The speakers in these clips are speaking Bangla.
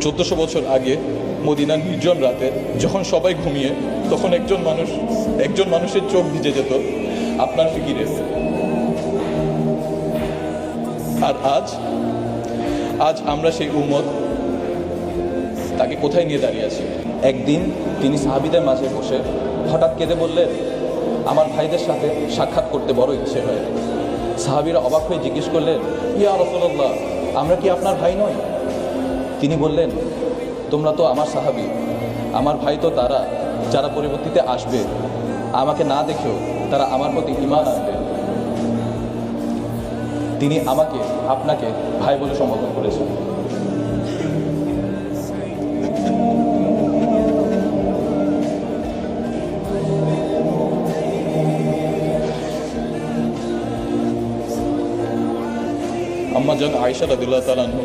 1400 বছর আগে মদিনার নির্জন রাতে যখন সবাই ঘুমিয়ে, তখন একজন মানুষের চোখ ভিজে যেত আপনার ফিকিরে। আর আজ আমরা সেই উম্মত, তাকে কোথায় নিয়ে দাঁড়িয়ে আছি। একদিন তিনি সাহাবীদের মাঝে বসে হঠাৎ কেঁদে বললেন, আমার ভাইদের সাথে সাক্ষাৎ করতে বড় ইচ্ছে হয়। সাহাবীরা অবাক হয়ে জিজ্ঞেস করলেন, ইয়া রাসূলুল্লাহ, আমরা কি আপনার ভাই নই? তিনি বললেন, তোমরা তো আমার সাহাবী, আমার ভাই তো তারা যারা পরবর্তীতে আসবে, আমাকে না দেখেও তারা আমার প্রতি ঈমান আনবে। তিনি আপনাকে ভাই বলে সম্বোধন করেছেন। আম্মা জান আয়েশা রাদিয়াল্লাহু তাআলা আনহা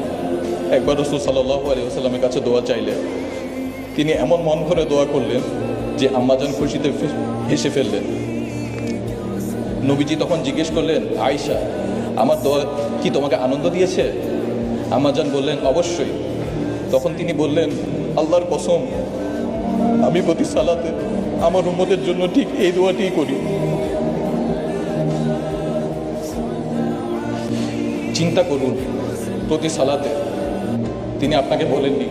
একবার রাসূল সাল্লাল্লাহু আলাইহি ওয়াসাল্লামের কাছে দোয়া চাইলেন। তিনি এমন মন ভরে দোয়া করলেন যে আম্মা জান খুশিতে হেসে ফেললেন। নবীজি তখন জিজ্ঞেস করলেন, আয়েশা, আমার দোয়া কি তোমাকে আনন্দ দিয়েছে? আম্মা জান বললেন, অবশ্যই। তখন তিনি বললেন, আল্লাহর কসম, আমি প্রতি সালাতে আমার উম্মতের জন্য ঠিক এই দোয়াটিই করি। চিন্তা করুন, প্রতি সালাতে তিনি আপনাকে বলেননি